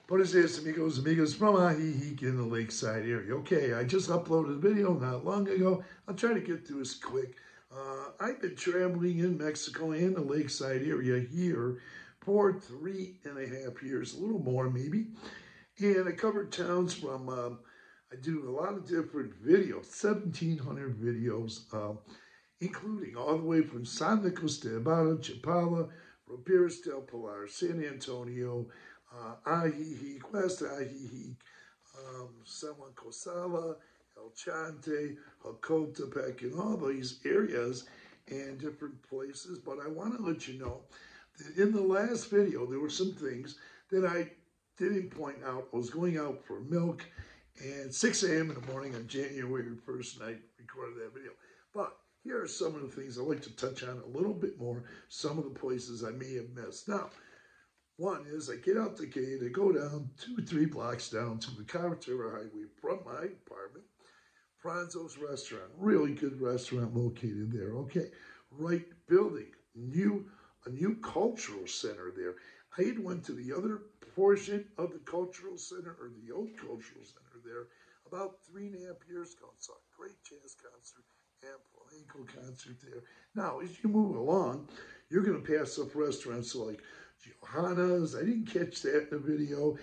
Buenos dias, amigos from Ajijic in the lakeside area. Okay, I just uploaded a video not long ago. I'll try to get through this quick. I've been traveling in Mexico and the lakeside area here for 3.5 years, a little more maybe. And I covered towns from, I do a lot of different videos, 1,700 videos, including all the way from San Nicolas de Ibarra, Chapala, Roberas del Pilar, San Antonio, Ajijic, West Ajijic, San Juan Cosala, El Chante, Jocotepec, and all these areas and different places. But I want to let you know that in the last video, there were some things that I didn't point out. I was going out for milk, and 6 a.m. in the morning on January 1st, I recorded that video. But here are some of the things I'd like to touch on a little bit more, some of the places I may have missed. Now, one is I get out the gate, I go down 2 or 3 blocks down to the Carretera Highway from my apartment. Franzo's Restaurant, really good restaurant located there. Okay, right building, a new cultural center there. I had went to the other portion of the cultural center, or the old cultural center there, about 3.5 years ago. Saw a great jazz concert and flamenco concert there. Now, as you move along, you're going to pass up restaurants like Johanna's. I didn't catch that in the video.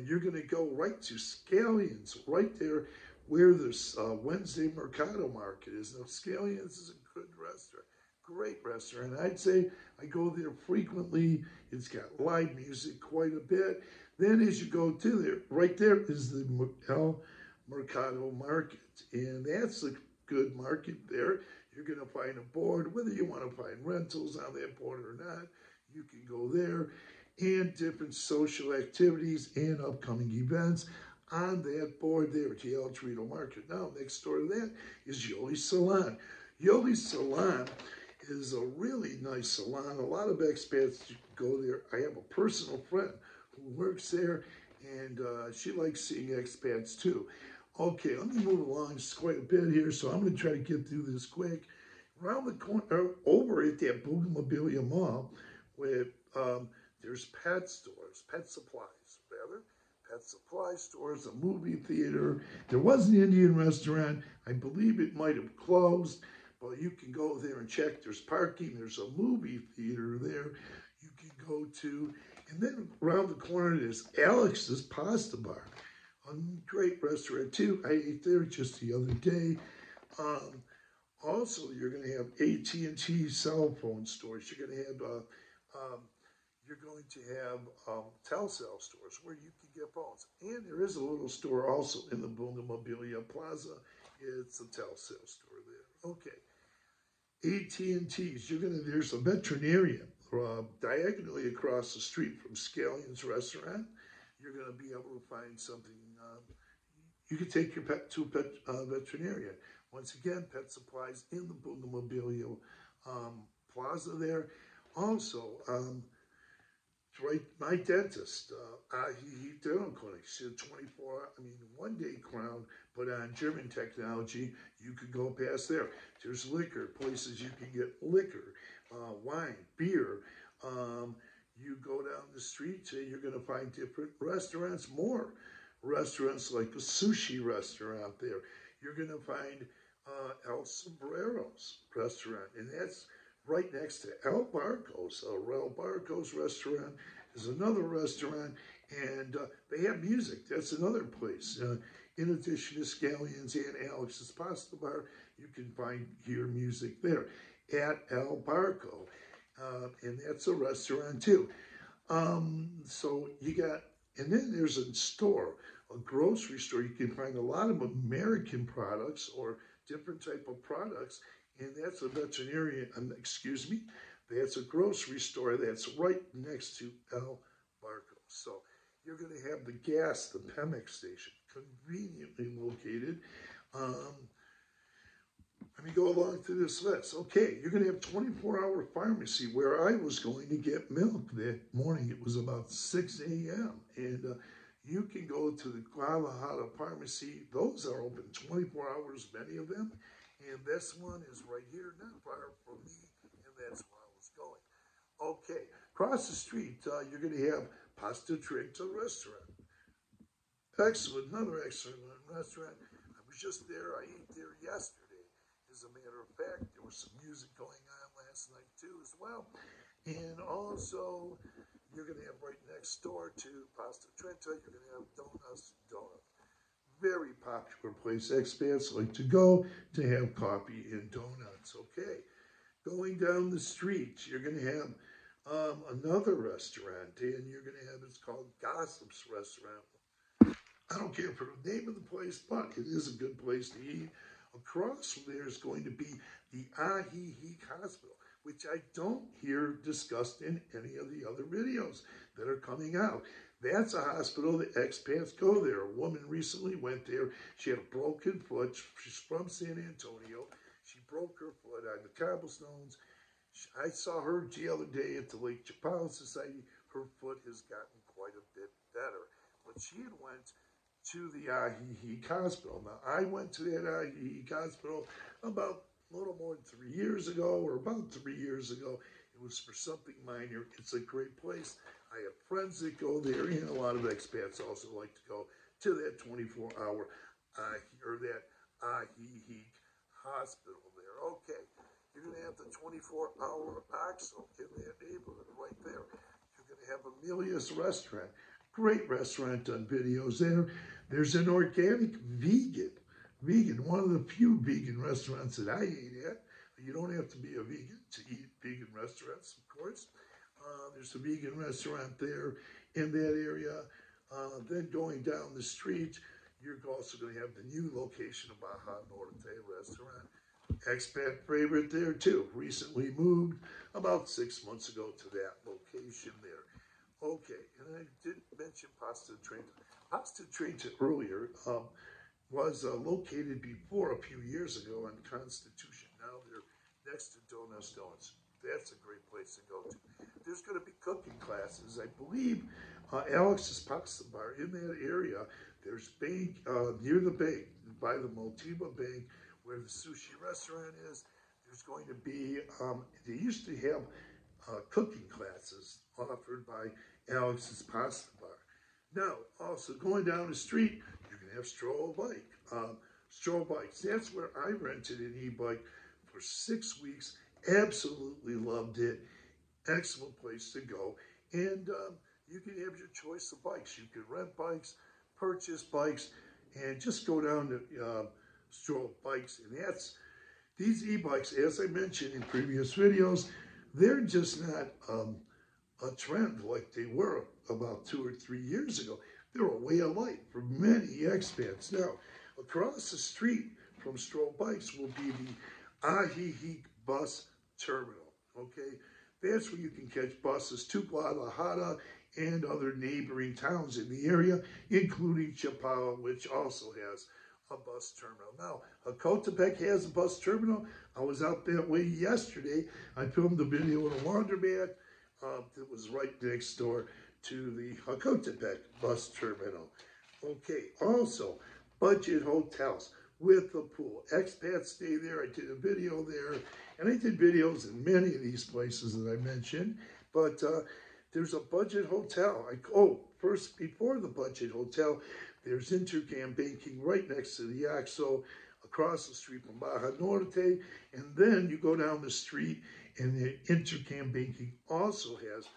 You're going to go right to Scallions, right there where this Wednesday Mercado Market is. Now, Scallions is a good restaurant, great restaurant. I'd say I go there frequently. It's got live music quite a bit. Then as you go to there, right there is the El Mercado Market, and that's a good market there. You're going to find a board, whether you want to find rentals on that board or not, you can go there, and different social activities and upcoming events on that board there at the El Torito Market. Now, next door to that is Yoli's Salon. Yoli's Salon is a really nice salon. A lot of expats go there. I have a personal friend who works there, and she likes seeing expats too. Okay, let me move along just quite a bit here, so I'm going to try to get through this quick. Around the corner, over at that Bougainvillea Mall, where there's pet stores, pet supplies, rather. Pet supply stores, a movie theater. There was an Indian restaurant. I believe it might have closed, but you can go there and check. There's parking. There's a movie theater there you can go to. And then around the corner is Alex's Pasta Bar. A great restaurant too. I ate there just the other day. Also, you're going to have AT&T cell phone stores. You're going to have Telcel stores where you can get phones. And there is a little store also in the Bougainvillea Plaza. It's a Telcel store there. Okay. AT&T's, there's a veterinarian diagonally across the street from Scallions Restaurant. You're going to be able to find something. You can take your pet to a veterinarian. Once again, pet supplies in the Bougainvillea Plaza there. Also, right, my dentist, Ajijic Dental Clinic, she's a 1-day crown, but on German technology, you could go past there. There's liquor, places you can get liquor, wine, beer. You go down the street, you're going to find different restaurants, more restaurants like a sushi restaurant there. You're going to find El Sombreros restaurant, and that's right next to El Barcos. El Barcos restaurant is another restaurant, and they have music. That's another place. In addition to Scallions and Alex's Pasta Bar, you can hear music there at El Barco, and that's a restaurant too. So you got, and then there's a store, a grocery store. You can find a lot of American products or different type of products, and that's a veterinarian, that's a grocery store that's right next to El Barco. So you're going to have the gas, the Pemex station, conveniently located. Let me go along through this list. Okay, you're going to have 24-hour pharmacy where I was going to get milk that morning. It was about 6 a.m. And you can go to the Guadalajara pharmacy. Those are open 24 hours, many of them. And this one is right here, not far from me, and that's where I was going. Okay, across the street, you're going to have Pasta Trenta Restaurant. Excellent, another excellent restaurant. I was just there. I ate there yesterday. As a matter of fact, there was some music going on last night too, as well. And also, you're going to have right next door to Pasta Trenta, you're going to have Donuts. Very popular place. Expats like to go to have coffee and donuts. Okay. Going down the street, you're going to have another restaurant, and you're going to have, it's called Gossip's Restaurant. I don't care for the name of the place, but it is a good place to eat. Across from there is going to be the Ajijic Hospital, which I don't hear discussed in any of the other videos that are coming out. That's a hospital that expats go there. A woman recently went there. She had a broken foot. She's from San Antonio. She broke her foot on the cobblestones. I saw her the other day at the Lake Chapala Society. Her foot has gotten quite a bit better. But she had went to the Ajijic Hospital. Now, I went to that Ajijic Hospital about a little more than 3 years ago, or about 3 years ago. It was for something minor. It's a great place. I have friends that go there, and a lot of expats also like to go to that 24-hour or that Ajijic Hospital there. Okay, you're going to have the 24-hour OXO in that neighborhood right there. You're going to have Amelia's Restaurant. Great restaurant on videos there. There's an organic vegan, one of the few vegan restaurants that I ate at. You don't have to be a vegan to eat vegan restaurants, of course. There's a vegan restaurant there in that area. Then going down the street, you're also going to have the new location of Baja Norte Restaurant. Expat favorite there too. Recently moved about 6 months ago to that location there. Okay, and I didn't mention Pasta Trenta. Pasta Trenta earlier was located before a few years ago on Constitution. Now they're next to Donuts. That's a great place to go to. There's going to be cooking classes. I believe Alex's Pasta Bar in that area. There's bank near the bank, by the Motiva Bank, where the sushi restaurant is. There's going to be, they used to have cooking classes offered by Alex's Pasta Bar. Now, also going down the street, you're going to have Stroll Bikes. That's where I rented an e-bike for 6 weeks. Absolutely loved it. Excellent place to go. And you can have your choice of bikes. You can rent bikes, purchase bikes, and just go down to Stroll Bikes. And that's these e-bikes, as I mentioned in previous videos, they're just not a trend like they were about 2 or 3 years ago. They're a way of life for many expats. Now, across the street from Stroll Bikes will be the Ajijic Bus Terminal, okay? That's where you can catch buses to Guadalajara and other neighboring towns in the area, including Chapala, which also has a bus terminal. Now, Ecotepec has a bus terminal. I was out that way yesterday. I filmed a video in a laundromat that was right next door to the Ecotepec bus terminal. Okay, also, budget hotels with a pool. Expats stay there. I did a video there, and I did videos in many of these places that I mentioned, but there's a budget hotel. First, before the budget hotel, there's Intercam Banking right next to the OXXO, across the street from Baja Norte, and then you go down the street, and the Intercam Banking also has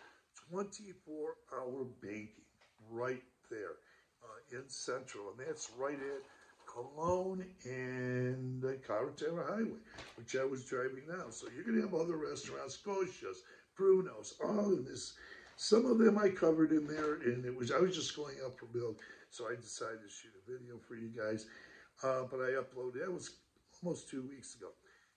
24-hour banking right there in Central, and that's right at Cologne and the Carretera Highway, which I was driving now. So you're going to have other restaurants, Scotia's, Bruno's, all in this. Some of them I covered in there, and I was just going up for build, so I decided to shoot a video for you guys. But I uploaded, that was almost 2 weeks ago.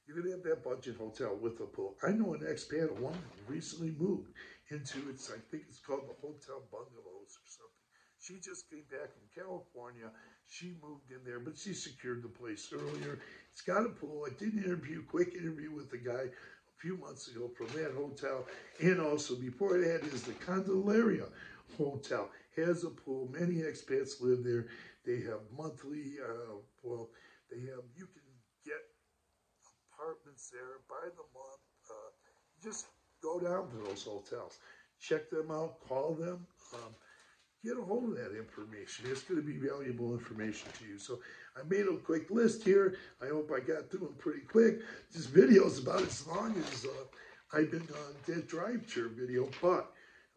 You're going to have that budget hotel with a pool. I know an expat, a woman, recently moved into I think it's called the Hotel Bungalows or something. She just came back from California. She moved in there, but she secured the place earlier. It's got a pool. I did an quick interview with the guy a few months ago from that hotel. And also, before that is the Candelaria Hotel. Has a pool. Many expats live there. They have monthly, you can get apartments there by the month. Just go down to those hotels. Check them out. Call them. get a hold of that information. It's going to be valuable information to you. So I made a quick list here. I hope I got through them pretty quick. This video is about as long as I've been on that drive tour video, but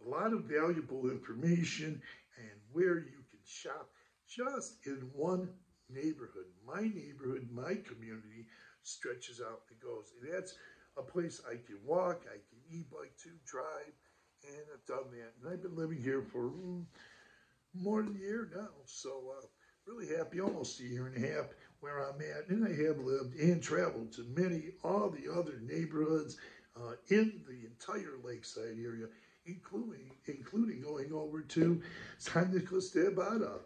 a lot of valuable information and where you can shop just in one neighborhood. My neighborhood, my community stretches out and goes. And that's a place I can walk, I can e-bike to, drive, and I've done that. And I've been living here for more than a year now. So really happy, almost a year and a half where I'm at. And I have lived and traveled to all the other neighborhoods in the entire lakeside area, including going over to San Nicolas de Abada.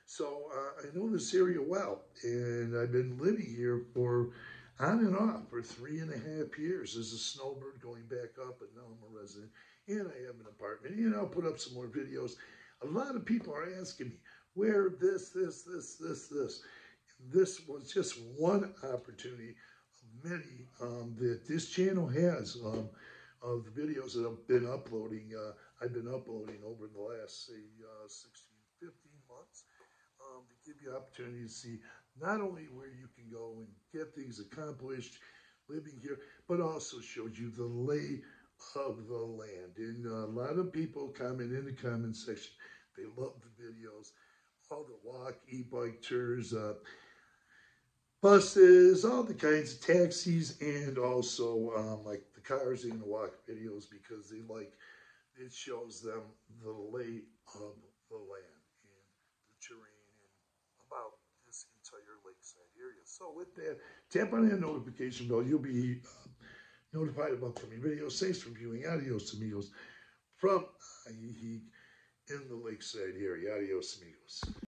So I know this area well, and I've been living here for on and off for 3.5 years as a snowbird, going back up, and now I'm a resident, and I have an apartment, and I'll put up some more videos. A lot of people are asking me, where this. This was just one opportunity of many that this channel has of the videos that I've been uploading. I've been uploading over the last, say, 16, 15 months to give you opportunity to see not only where you can go and get things accomplished living here, but also showed you the lay of the land. And a lot of people comment in the comment section. They love the videos, all the walk, e-bike tours, buses, all the kinds of taxis, and also like the cars and the walk videos, because it shows them the lay of the land and the terrain and about this entire lakeside area. So with that, tap on that notification bell. You'll be notified of upcoming videos. Thanks for viewing. Adios, amigos, from Ajijic in the lakeside area. Adios, amigos.